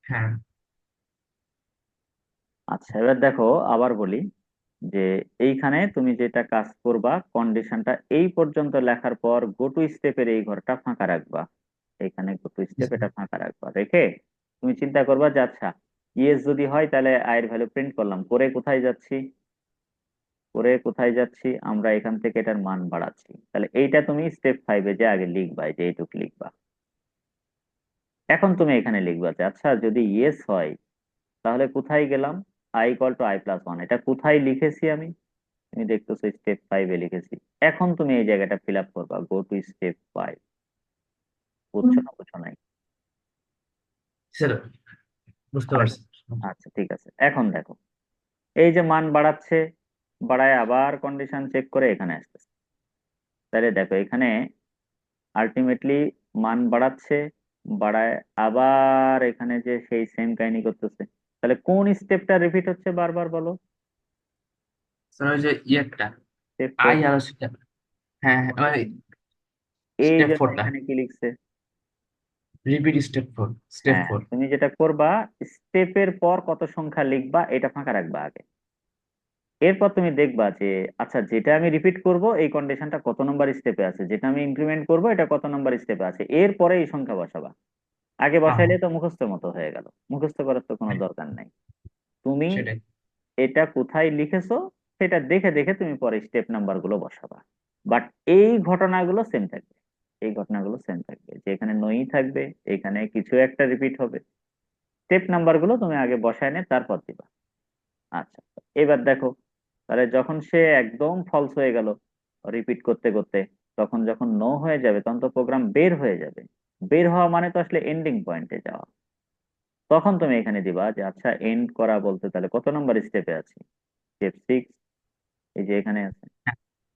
হ্যাঁ আচ্ছা, এবার দেখো আবার বলি যে এইখানে তুমি যেটা কাজ করবা, কন্ডিশনটা এই পর্যন্ত লেখার পর গো টু স্টেপের এই ঘরটা ফাঁকা রাখবা। এখানে গো টু স্টেপ এটা ফাঁকা রাখবা, রেখে তুমি চিন্তা করবা যে আচ্ছা, ইয়েস যদি হয় তাহলে আয়ের ভ্যালু প্রিন্ট করলাম, করে কোথায় যাচ্ছি, করে কোথায় যাচ্ছি, আমরা এখান থেকে এটার মান বাড়াচ্ছি। তাহলে এইটা তুমি স্টেপ ফাইভে যে আগে লিখবা, এই যে এইটুকু লিখবা। এখন তুমি এখানে লিখবা যে আচ্ছা, যদি ইয়েস হয় তাহলে কোথায় গেলাম, I equal to I plus one, এটা কোথায় লিখেছি আমি, তুমি দেখতেছো স্টেপ ফাইভে লিখেছি। এখন তুমি এই জায়গাটা ফিল আপ করবা, গো টু স্টেপ ফাইভ। বুঝছো না বুঝছো নাই? স্যার, বুঝতে আরেক পারছি। আচ্ছা ঠিক আছে, এখন দেখো এই যে মান বাড়াচ্ছে, বাড়ায় আবার কন্ডিশন চেক করে এখানে আসতেছে। তাহলে দেখো এখানে আলটিমেটলি মান বাড়াচ্ছে, বাড়ায় আবার এখানে যে সেই সেম কাহিনী করতেছে। তাহলে কোন স্টেপটা রিপিট হচ্ছে বারবার বলো? স্যার ওই যে ইয়েটা, স্টেপ আই ফোর। আর সেটা। হ্যাঁ হ্যাঁ, ওই এই স্টেপ জন্য ফোরটা, এখানে কি লিখছে? রিপিট স্টেপ ফোর, স্টেপ হ্যাঁ, ফোর। তুমি যেটা করবা, স্টেপের পর কত সংখ্যা লিখবা এটা ফাঁকা রাখবা আগে। এরপর তুমি দেখবা যে আচ্ছা, যেটা আমি রিপিট করব এই কন্ডিশনটা কত নম্বর স্টেপে আছে, যেটা আমি ইনক্রিমেন্ট করব এটা কত নম্বর স্টেপে আছে, এরপরে এই সংখ্যা বসাবা। আগে হ্যাঁ বসাইলে তো মুখস্থ মতো হয়ে গেল, মুখস্থ করার তো কোনো হ্যাঁ, দরকার নাই। তুমি সেটাই। এটা কোথায় লিখেছো সেটা দেখে দেখে তুমি পরে স্টেপ নাম্বার গুলো বসাবা। বাট এই ঘটনাগুলো সেম থাকবে, এই ঘটনাগুলো সেম থাকবে, যে এখানে নই থাকবে, এখানে কিছু একটা রিপিট হবে। স্টেপ নাম্বার গুলো তুমি আগে বসায় নে তারপর দিবা। আচ্ছা, এবার দেখো, তাহলে যখন সে একদম ফলস হয়ে গেল রিপিট করতে করতে, তখন যখন নো হয়ে যাবে তখন তো প্রোগ্রাম বের হয়ে যাবে। বের হওয়া মানে তো আসলে এন্ডিং পয়েন্টে যাওয়া। তখন তুমি এখানে দিবা যে আচ্ছা, এন্ড করা বলতে তাহলে কত নম্বর স্টেপে আছি, স্টেপ সিক্স, এই যে এখানে আছে।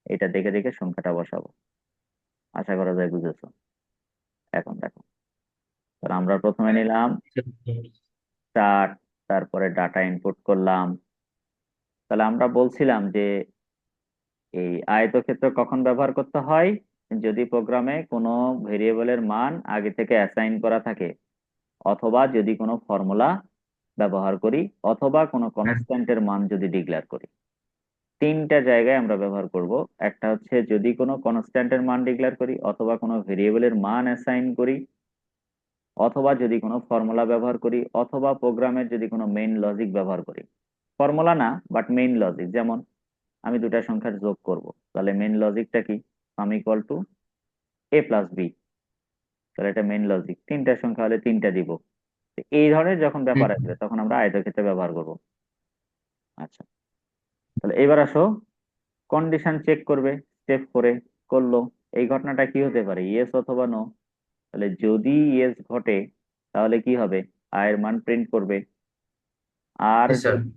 এটা দেখে দেখে সংখ্যাটা বসাবো। আশা করা যায় বুঝেছো। এখন দেখো, তাহলে আমরা প্রথমে নিলাম স্টার্ট, তারপরে ডাটা ইনপুট করলাম। তাহলে আমরা বলছিলাম যে এই আয়তক্ষেত্র কখন ব্যবহার করতে হয়, যদি প্রোগ্রামে কোনো ভেরিয়েবলের মান আগে থেকে অ্যাসাইন করা থাকে, অথবা যদি কোনো ফর্মুলা ব্যবহার করি, অথবা কোনো হ্যাঁ কনস্ট্যান্টের মান যদি ডিক্লেয়ার করি। তিনটা জায়গায় আমরা ব্যবহার করব। একটা হচ্ছে যদি কোনো কনস্ট্যান্টের মান ডিক্লেয়ার করি, অথবা কোনো ভেরিয়েবলের মান অ্যাসাইন করি, অথবা যদি কোনো ফর্মুলা ব্যবহার করি, অথবা প্রোগ্রামের যদি কোনো মেইন লজিক ব্যবহার করি। ফর্মুলা না, বাট মেইন লজিক। যেমন আমি দুটা সংখ্যার যোগ করব, তাহলে মেইন লজিকটা কি, sum equal to A plus B. তাহলে এটা মেইন লজিক, তিনটা সংখ্যা হলে তিনটা দিব। তো এই ধরনের যখন ব্যাপার হুম, আসবে তখন আমরা আয়তক্ষেত্রে ব্যবহার করব। আচ্ছা, তাহলে এবার আসো, কন্ডিশন চেক করবে স্টেপ করে, করলো। এই ঘটনাটা কি হতে পারে, ইয়েস অথবা নো। তাহলে যদি ইয়েস ঘটে তাহলে কি হবে, আয়ের মান প্রিন্ট করবে। আর জি স্যার। যদি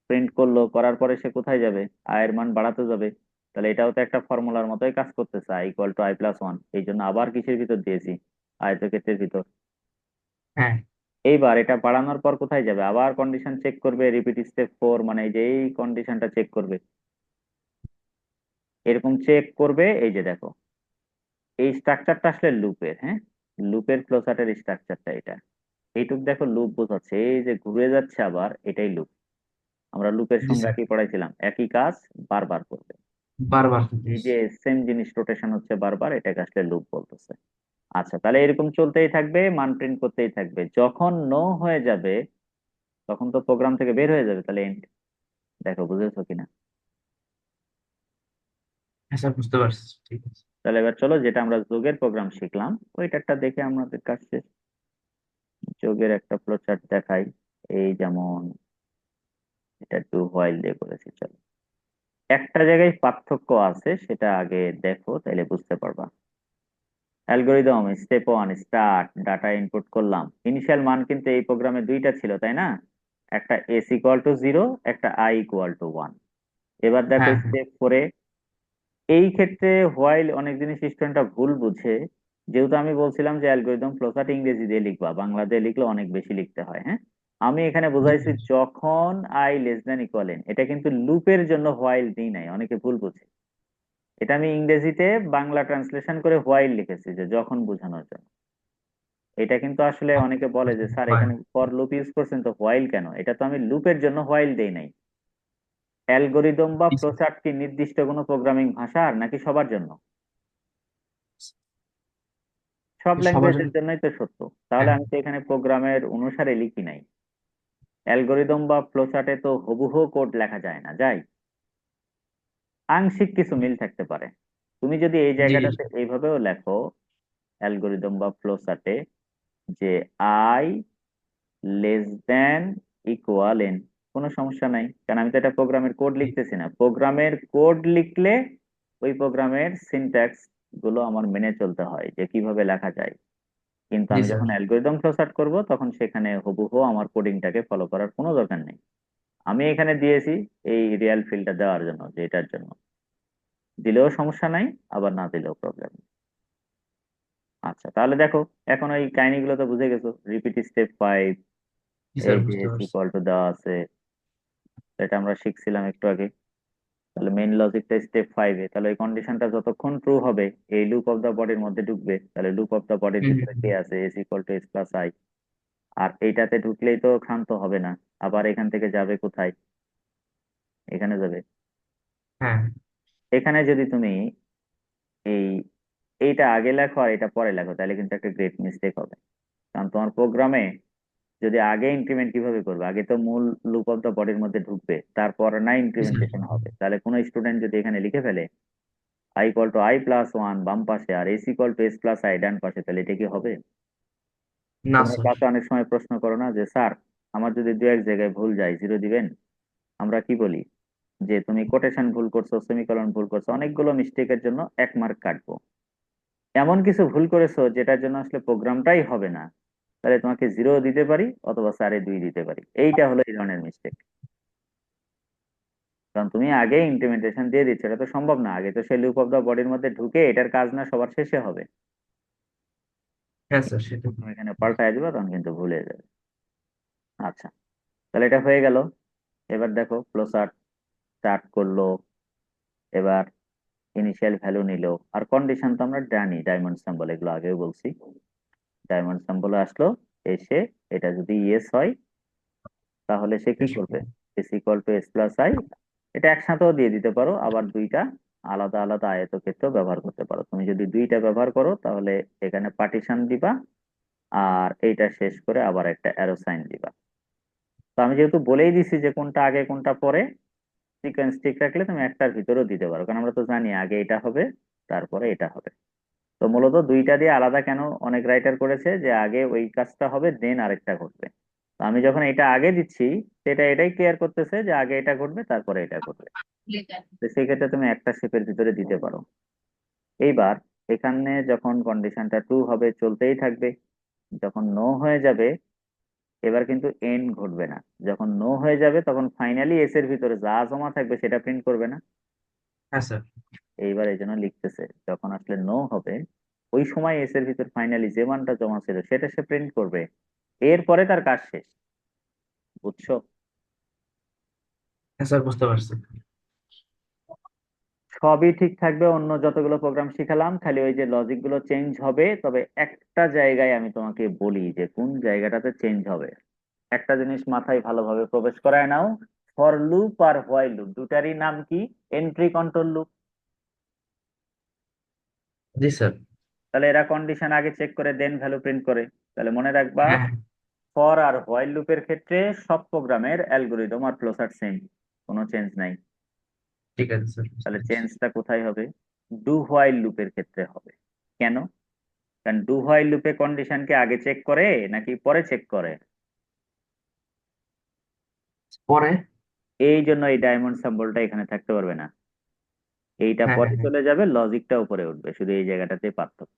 প্রিন্ট করলো, করার পরে সে কোথায় যাবে, আয়ের মান বাড়াতে যাবে। তাহলে এটাও তো একটা ফর্মুলার মতোই কাজ করতেছে, I equal to I plus one. এই জন্য আবার কিসের ভিতর দিয়েছি, আয়তক্ষেত্রের ভিতর। হ্যাঁ এইবার এটা বাড়ানোর পর কোথায় যাবে, আবার কন্ডিশন চেক করবে, রিপিট স্টেপ ফোর, মানে এই যে এই কন্ডিশনটা চেক করবে। এরকম চেক করবে, এই যে দেখো এই স্ট্রাকচারটা আসলে লুপের, হ্যাঁ, লুপের ফ্লোচার্টের স্ট্রাকচারটা এটা। এইটুক দেখো লুপ বোঝাচ্ছে, এই যে ঘুরে যাচ্ছে আবার, এটাই লুপ। আমরা লুপের জি সংজ্ঞা স্যার, কি পড়াইছিলাম, একই কাজ বারবার করবে। বারবার এই করতেছি। যে সেম জিনিস রোটেশন হচ্ছে বারবার, এটাকে আসলে লুপ বলতেছে। আচ্ছা, তাহলে এরকম চলতেই থাকবে, মান প্রিন্ট করতেই থাকবে। যখন নো হয়ে যাবে তখন তো প্রোগ্রাম থেকে বের হয়ে যাবে, তাহলে এন্ড। দেখো বুঝেছো কিনা? হ্যাঁ স্যার, বুঝতে পারছি, ঠিক আছে। তাহলে এবার চলো, যেটা আমরা যোগের প্রোগ্রাম শিখলাম ওইটা একটা দেখে আমাদের কাজ শেষ। যোগের একটা ফ্লোচার্ট দেখাই। এই যেমন এটা ডু হোয়াইল দিয়ে করেছি, চলো। একটা জায়গায় পার্থক্য আছে, সেটা আগে দেখো তাহলে বুঝতে পারবা। Algorithm step one, start, data input করলাম। ইনিশিয়াল মান কিন্তু এই প্রোগ্রামে দুইটা ছিল, তাই না? একটা এস ইকুয়াল টু জিরো, একটা আই ইকুয়াল টু ওয়ান। এবার দেখো হ্যাঁ হ্যাঁ, স্টেপ ফোরে, এই ক্ষেত্রে হোয়াইল অনেক জিনিস স্টুডেন্টরা ভুল বুঝে। যেহেতু আমি বলছিলাম যে অ্যালগোরিদম ফ্লোচার্ট ইংরেজি দিয়ে লিখবা, বাংলা দিয়ে লিখলে অনেক বেশি লিখতে হয়, হ্যাঁ। আমি এখানে জি বোঝাইছি স্যার। যখন I less than equal N, এটা কিন্তু লুপের জন্য হোয়াইল দিই নাই, অনেকে ভুল বুঝে। এটা আমি ইংরেজিতে বাংলা ট্রান্সলেশন করে হোয়াইল লিখেছি, যে যখন বোঝানোর জন্য। এটা কিন্তু আসলে অনেকে বলে যে স্যার হয়। এখানে ফর লুপ ইউজ করছেন তো হোয়াইল কেন? এটা তো আমি লুপের জন্য হোয়াইল দেই নাই। অ্যালগোরিদম বা জি স্যার। ফ্লোচার্ট কি নির্দিষ্ট কোনো প্রোগ্রামিং ভাষার নাকি সবার জন্য? সব সবার ল্যাঙ্গুয়েজের জন্য। জন্যই তো সত্য। তাহলে হ্যাঁ। আমি তো এখানে প্রোগ্রামের অনুসারে লিখি নাই। অ্যালগোরিদম বা ফ্লোচার্টে তো হুবহু কোড লেখা যায় না, যায়? আংশিক কিছু মিল থাকতে পারে। তুমি যদি এই জি জায়গাটাতে এইভাবেও লেখো, অ্যালগোরিদম বা ফ্লোচার্টে, যে I less than equal N, কোনো সমস্যা নাই, কারণ আমি তো এটা প্রোগ্রামের কোড জি। লিখতেছি না। প্রোগ্রামের কোড লিখলে ওই প্রোগ্রামের সিনট্যাক্স গুলো আমার মেনে চলতে হয় যে কিভাবে লেখা যায়। কিন্তু জি আমি স্যার। যখন অ্যালগোরিদম ফ্লোচার্ট করব তখন সেখানে হুবহু আমার কোডিংটাকে ফলো করার কোনো দরকার নেই। আমি এখানে দিয়েছি এই রিয়েল ফিল্ডটা দেওয়ার জন্য, যে এটার জন্য দিলেও সমস্যা নাই, আবার না দিলেও প্রবলেম। আচ্ছা, তাহলে দেখো, এখন ওই কাহিনীগুলো তো বুঝে গেছো। রিপিট স্টেপ 5, জি এই স্যার, যে বুঝতে এস পারছি। ইকুয়াল টু দেওয়া আছে, এটা আমরা শিখছিলাম একটু আগে। তাহলে মেইন লজিকটা স্টেপ 5-এ, তাহলে এই কন্ডিশনটা যতক্ষণ ট্রু হবে এই লুপ অফ দা বডির মধ্যে ঢুকবে। তাহলে লুপ অফ দা বডির হুম, ভিতরে কে আছে? S equal to S plus I. আর এইটাতে ঢুকলেই তো ক্ষান্ত হবে না, আবার এখান থেকে যাবে কোথায়? এখানে যাবে। হ্যাঁ। এখানে যদি তুমি এই এইটা আগে লেখো আর এটা পরে লেখো তাহলে কিন্তু একটা গ্রেট মিস্টেক হবে। কারণ তোমার প্রোগ্রামে যদি আগে ইনক্রিমেন্ট কিভাবে করবে? আগে তো মূল লুপ অফ দা বডির মধ্যে ঢুকবে, তারপর না জি স্যার। ইনক্রিমেন্টেশন হবে। তাহলে কোনো স্টুডেন্ট যদি এখানে লিখে ফেলে I equal to I plus one বাম পাশে আর S equal to S plus I ডান পাশে, তাহলে এটা কি হবে? না তোমরা স্যার। ক্লাসে অনেক সময় প্রশ্ন করো না যে স্যার আমার যদি দু এক জায়গায় ভুল যায় জিরো দিবেন? আমরা কি বলি? যে তুমি কোটেশন ভুল করছো, সেমিকোলন ভুল করছো, অনেকগুলো মিস্টেকের জন্য 1 মার্ক কাটবো। এমন কিছু ভুল করেছো যেটার জন্য আসলে প্রোগ্রামটাই হবে না, তাহলে তোমাকে জিরো দিতে পারি অথবা স্যারে 2 দিতে পারি। এইটা হলো এই ধরনের মিস্টেক। কারণ তুমি আগে ইমপ্লিমেন্টেশন দিয়ে দিচ্ছ, এটা তো সম্ভব না। আগে তো সে লুপ অফ দা বডির মধ্যে ঢুকে এটার কাজ না সবার শেষে হবে। হ্যাঁ স্যার, সেটা। তুমি এখানে পাল্টায় দিবা তখন কিন্তু ভুলে যাবে। আচ্ছা, তাহলে এটা হয়ে গেল। এবার দেখো ফ্লোচার্ট স্টার্ট করলো। এবার ইনিশিয়াল ভ্যালু নিল, আর কন্ডিশন তো আমরা জানি, ডায়মন্ড সিম্বল, এগুলো আগেও বলছি। ডায়মন্ড সিম্বল আসলো, এসে এটা যদি ইয়েস হয় তাহলে সে কি করবে? S equal to S plus I. এটা একসাথেও দিয়ে দিতে পারো, আবার দুইটা আলাদা আলাদা আয়তক্ষেত্র ব্যবহার করতে পারো। তুমি যদি দুইটা ব্যবহার করো তাহলে এখানে পার্টিশন দিবা, আর এইটা শেষ করে আবার একটা অ্যারো সাইন দিবা। তো আমি যেহেতু বলেই দিছি যে কোনটা আগে কোনটা পরে, সিকোয়েন্স ঠিক রাখলে তুমি একটার ভিতরেও দিতে পারো, কারণ আমরা তো জানি আগে এটা হবে তারপরে এটা হবে। তো মূলত দুইটা দিয়ে আলাদা কেন অনেক রাইটার করেছে, যে আগে ওই কাজটা হবে দেন আরেকটা ঘটবে। তো আমি যখন এটা আগে দিচ্ছি সেটা এটাই ক্লিয়ার করতেছে যে আগে এটা ঘটবে তারপরে এটা ঘটবে। তো সেই ক্ষেত্রে তুমি একটা শেপের ভিতরে দিতে পারো। এইবার এখানে যখন কন্ডিশনটা ট্রু হবে চলতেই থাকবে, যখন নো হয়ে যাবে এবার কিন্তু এন্ড ঘটবে না। যখন নো হয়ে যাবে তখন ফাইনালি এস এর ভিতরে যা জমা থাকবে সেটা প্রিন্ট করবে না। হ্যাঁ স্যার। এইবার এই জন্য লিখতেছে যখন আসলে নো হবে ওই সময় এস এর ভিতর ফাইনালি যে মানটা জমা ছিল সেটা সে প্রিন্ট করবে। এরপরে তার কাজ শেষ। বুঝছো? হ্যাঁ স্যার, বুঝতে পারছি। সবই ঠিক থাকবে অন্য যতগুলো প্রোগ্রাম শিখালাম, খালি ওই যে লজিক গুলো চেঞ্জ হবে। তবে একটা জায়গায় আমি তোমাকে বলি যে কোন জায়গাটাতে চেঞ্জ হবে। একটা জিনিস মাথায় ভালোভাবে প্রবেশ করায় নাও, ফর লুপ আর হোয়াইল লুপ দুটারই নাম কি? Entry control loop. জি স্যার। তাহলে এরা কন্ডিশন আগে চেক করে দেন ভ্যালু প্রিন্ট করে। তাহলে মনে রাখবা, হ্যাঁ। ফর আর হোয়াইল লুপের ক্ষেত্রে সব প্রোগ্রামের অ্যালগোরিদম আর ফ্লোচার্ট সেম, কোনো চেঞ্জ নাই। ঠিক আছে স্যার, বুঝতে তাহলে পারছি। চেঞ্জটা কোথায় হবে? ডু হোয়াইল লুপের ক্ষেত্রে হবে। কেন? কারণ ডু হোয়াইল লুপে কন্ডিশনকে আগে চেক করে নাকি পরে চেক করে? পরে। এই জন্য এই ডায়মন্ড সিম্বলটা এখানে থাকতে পারবে না। এইটা হ্যাঁ, পরে হ্যাঁ, হ্যাঁ। চলে যাবে, লজিকটা উপরে উঠবে, শুধু এই জায়গাটাতে পার্থক্য।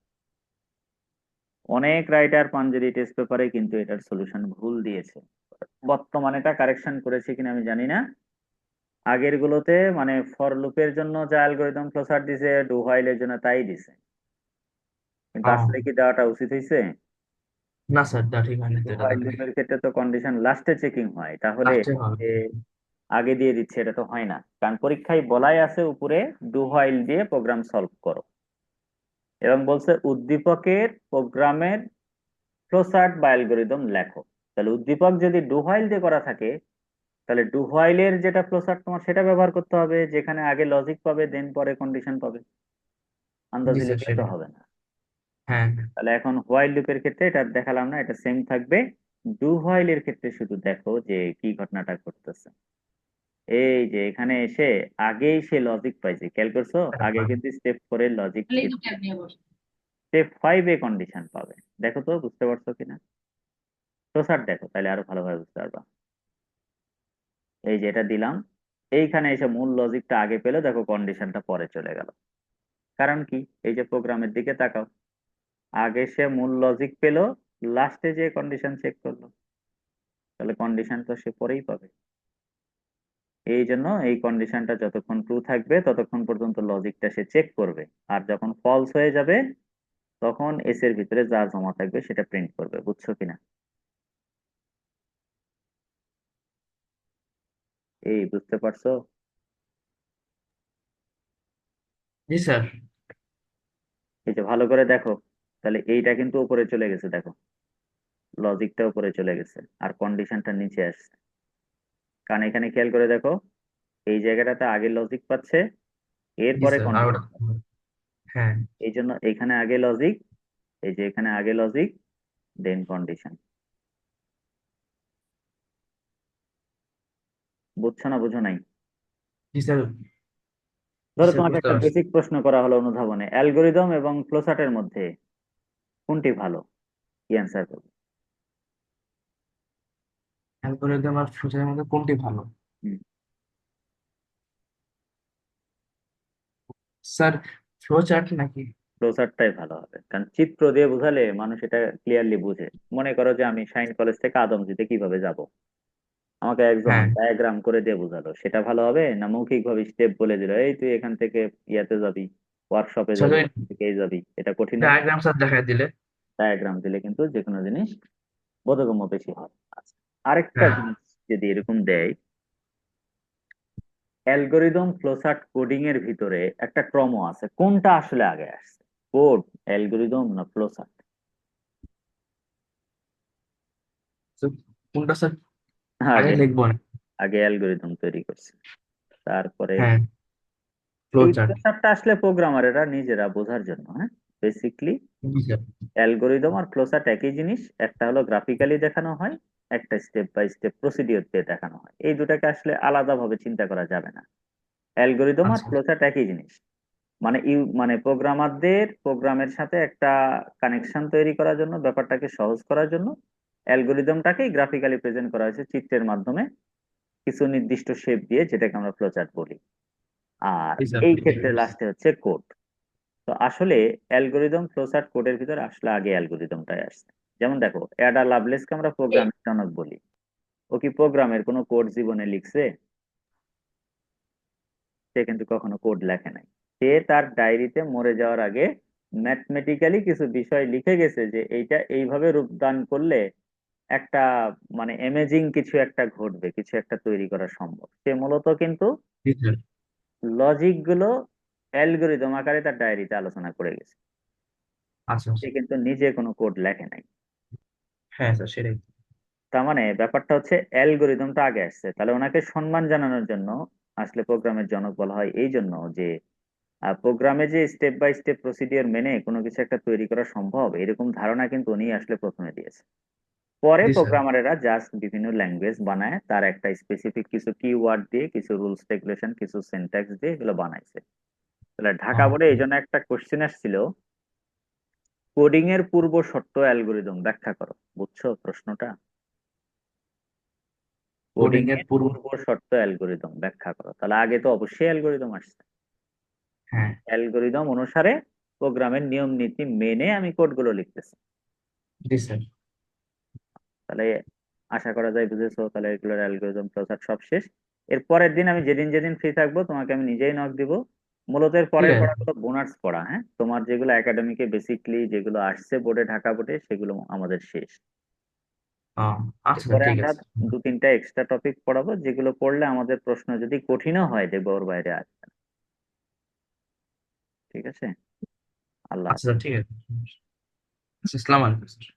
অনেক রাইটার পাঞ্জেরি টেস্ট পেপারে কিন্তু এটার সলিউশন ভুল দিয়েছে। বর্তমানে এটা কারেকশন করেছে কিনা আমি জানি না। আগের গুলোতে মানে ফর লুপের জন্য যা অ্যালগরিদম ফ্লোচার্ট দিছে ডু হোয়াইলের জন্য তাই দিছে, কিন্তু আসলে ও। কি দেওয়াটা উচিত হয়েছে? না স্যার, তা ঠিক হয়নি তো ডু এটা হোয়াইল দেখে। লুপের ক্ষেত্রে তো কন্ডিশন লাস্টে চেকিং হয়, তাহলে লাস্টে হবে। যে আগে দিয়ে দিচ্ছে এটা তো হয় না। কারণ পরীক্ষায় বলাই আছে উপরে ডু হোয়াইল দিয়ে প্রোগ্রাম সলভ করো, এবং বলছে উদ্দীপকের প্রোগ্রামের ফ্লোচার্ট বা অ্যালগোরিদম লেখো। তাহলে উদ্দীপক যদি ডু হোয়াইল দিয়ে করা থাকে, তাহলে ডু হোয়াইলের যেটা ফ্লোচার্ট তোমার সেটা ব্যবহার করতে হবে, যেখানে আগে লজিক পাবে দেন পরে কন্ডিশন পাবে। জি আন্দাজি স্যার, লিখলে তো সেটাই। হবে না। হ্যাঁ, হ্যাঁ। তাহলে এখন হোয়াইল লুপের ক্ষেত্রে এটা দেখালাম না, এটা সেম থাকবে। ডু হোয়াইল এর ক্ষেত্রে শুধু দেখো যে কি ঘটনাটা ঘটতেছে। এই যে এখানে এসে আগেই সে লজিক পাইছে, খেয়াল করছো? আগে তারপর কিন্তু স্টেপ 4 এর লজিক ছিল, স্টেপ 5 এ কন্ডিশন পাবে। দেখো তো বুঝতে পারছো কিনা? তো স্যার দেখো, তাহলে আরো ভালোভাবে বুঝতে পারবা। এই যে এটা দিলাম, এইখানে এসে মূল লজিকটা আগে পেলো, দেখো কন্ডিশনটা পরে চলে গেল। কারণ কি? এই যে প্রোগ্রামের দিকে তাকাও, আগে সে মূল লজিক পেলো, লাস্টে যে কন্ডিশন চেক করলো, তাহলে কন্ডিশন তো সে পরেই পাবে। এই জন্য এই কন্ডিশনটা যতক্ষণ ট্রু থাকবে ততক্ষণ পর্যন্ত লজিকটা সে চেক করবে। আর যখন ফলস হয়ে যাবে তখন এস এর ভিতরে যা জমা থাকবে সেটা প্রিন্ট করবে। বুঝছো কিনা? এই বুঝতে পারছো? জি স্যার। এই যে ভালো করে দেখো, তাহলে এইটা কিন্তু উপরে চলে গেছে, দেখো লজিকটা উপরে চলে গেছে আর কন্ডিশনটা নিচে আসছে। কারণ এখানে খেয়াল করে দেখো, এই জায়গাটাতে আগে লজিক পাচ্ছে, জি এরপরে স্যার, আর ওটা। কন্ডিশন। হ্যাঁ। এই জন্য এখানে আগে লজিক, এই যে এখানে আগে লজিক দেন কন্ডিশন। বুঝছো না বুঝো নাই? জি স্যার। জি ধরো স্যার, তোমাকে বুঝতে একটা পারছি। বেসিক প্রশ্ন করা হলো অনুধাবনে, অ্যালগোরিদম এবং ফ্লোচার্টের মধ্যে কোনটি ভালো, কি অ্যান্সার করবে? অ্যালগোরিদম আর ফিউচারের মধ্যে কোনটি ভালো? স্যার, ফ্লো চার্ট নাকি? ফ্লোচার্টটাই ভালো হবে, কারণ চিত্র দিয়ে বোঝালে মানুষ এটা ক্লিয়ারলি বুঝে। মনে করো যে আমি শাইন কলেজ থেকে আদমজিতে কিভাবে যাব, আমাকে একজন হ্যাঁ। ডায়াগ্রাম করে দিয়ে বোঝালো, সেটা ভালো হবে না মৌখিক ভাবে স্টেপ বলে দিল এই তুই এখান থেকে ইয়াতে যাবি, ওয়ার্কশপে স্যার, যাবি, ওই ওখান থেকে এই যাবি? এটা কঠিন হবে। ডায়াগ্রাম স্যার দেখাই দিলে। ডায়াগ্রাম দিলে কিন্তু যে কোনো জিনিস বোধগম্য বেশি হয়। আচ্ছা, আরেকটা হ্যাঁ। জিনিস যদি এরকম দেয়, অ্যালগোরিদম ফ্লোচার্ট কোডিং এর ভিতরে একটা ক্রম আছে, কোনটা আসলে আগে আসছে, কোড, অ্যালগোরিদম না ফ্লোচার্ট? তো কোনটা স্যার আগে আগে লিখবো না? আগে অ্যালগোরিদম তৈরি করছে, তারপরে হ্যাঁ, ফ্লো এই চার্ট। ফ্লোচার্টটা আসলে প্রোগ্রামারেরা নিজেরা বোঝার জন্য, হ্যাঁ। বেসিকলি জি স্যার। অ্যালগোরিদম আর ফ্লোচার্ট একই জিনিস, একটা হলো গ্রাফিক্যালি দেখানো হয়, একটা স্টেপ বাই স্টেপ প্রসিডিওর দিয়ে দেখানো হয়। এই দুটাকে আসলে আলাদাভাবে চিন্তা করা যাবে না। অ্যালগোরিদম আর আচ্ছা। ফ্লোচার্ট একই জিনিস। মানে মানে প্রোগ্রামারদের প্রোগ্রামের সাথে একটা কানেকশন তৈরি করার জন্য, ব্যাপারটাকে সহজ করার জন্য অ্যালগোরিদমটাকেই গ্রাফিক্যালি প্রেজেন্ট করা হয়েছে চিত্রের মাধ্যমে, কিছু নির্দিষ্ট শেপ দিয়ে, যেটাকে আমরা ফ্লোচার্ট বলি। আর জি স্যার, এই বুঝতে ক্ষেত্রে পারছি। লাস্টে হচ্ছে কোড। তো আসলে অ্যালগোরিদম ফ্লোচার্ট কোডের ভিতরে আসলে আগে অ্যালগোরিদমটাই আসছে। যেমন দেখো, অ্যাডা লাভলেসকে আমরা প্রোগ্রামের জনক বলি। ও কি প্রোগ্রামের কোনো কোড জীবনে লিখছে? সে কিন্তু কখনো কোড লেখে নাই। সে তার ডায়েরিতে মরে যাওয়ার আগে ম্যাথমেটিক্যালি কিছু বিষয় লিখে গেছে যে এইটা এইভাবে রূপদান করলে একটা মানে অ্যামেজিং কিছু একটা ঘটবে, কিছু একটা তৈরি করা সম্ভব। সে মূলত কিন্তু জি স্যার। লজিক গুলো অ্যালগোরিদম আকারে তার ডায়েরিতে আলোচনা করে গেছে। আচ্ছা, সে আচ্ছা। কিন্তু নিজে কোনো কোড লেখে নাই। হ্যাঁ স্যার, সেটাই। তার মানে ব্যাপারটা হচ্ছে অ্যালগোরিদমটা আগে আসছে। তাহলে ওনাকে সম্মান জানানোর জন্য আসলে প্রোগ্রামের জনক বলা হয়, এই জন্য যে প্রোগ্রামে যে স্টেপ বাই স্টেপ প্রসিডিওর মেনে কোনো কিছু একটা তৈরি করা সম্ভব, এরকম ধারণা কিন্তু উনি আসলে প্রথমে দিয়েছে। পরে জি স্যার। প্রোগ্রামারেরা জাস্ট বিভিন্ন ল্যাঙ্গুয়েজ বানায়, তার একটা স্পেসিফিক কিছু কিওয়ার্ড দিয়ে, কিছু রুলস রেগুলেশন, কিছু সিনট্যাক্স দিয়ে এগুলো বানাইছে। তাহলে ঢাকা ও, বোর্ডে এই জন্য একটা কোশ্চেন আসছিল, কোডিং এর পূর্ব শর্ত অ্যালগোরিদম ব্যাখ্যা করো। বুঝছো প্রশ্নটা? কোডিং কোডিং এর এর পূর্ব। পূর্ব শর্ত অ্যালগোরিদম ব্যাখ্যা করো। তাহলে আগে তো অবশ্যই অ্যালগোরিদম আসছে। হ্যাঁ। অ্যালগোরিদম অনুসারে প্রোগ্রামের নিয়ম নীতি মেনে আমি কোডগুলো লিখতেছি। জি স্যার। তাহলে আশা করা যায় বুঝেছো। তাহলে এগুলোর অ্যালগোরিদম প্রসেস সব শেষ। এর পরের দিন আমি যেদিন যেদিন ফ্রি থাকবো তোমাকে আমি নিজেই নক দিব। মূলত এর ঠিক পরের আছে। পড়াগুলো বোনাস পড়া, হ্যাঁ। তোমার যেগুলো একাডেমিকে বেসিকলি যেগুলো আসছে বোর্ডে, ঢাকা বোর্ডে, সেগুলো আমাদের শেষ। ও, আচ্ছা স্যার, এরপরে ঠিক আমরা আছে। দু তিনটা এক্সট্রা টপিক পড়াবো, যেগুলো পড়লে আমাদের প্রশ্ন যদি কঠিনও হয় দেখবো ওর বাইরে আসবে না। ঠিক আছে? আল্লাহ আচ্ছা হাফেজ। স্যার, ঠিক আছে। আচ্ছা, আসসালামু আলাইকুম স্যার।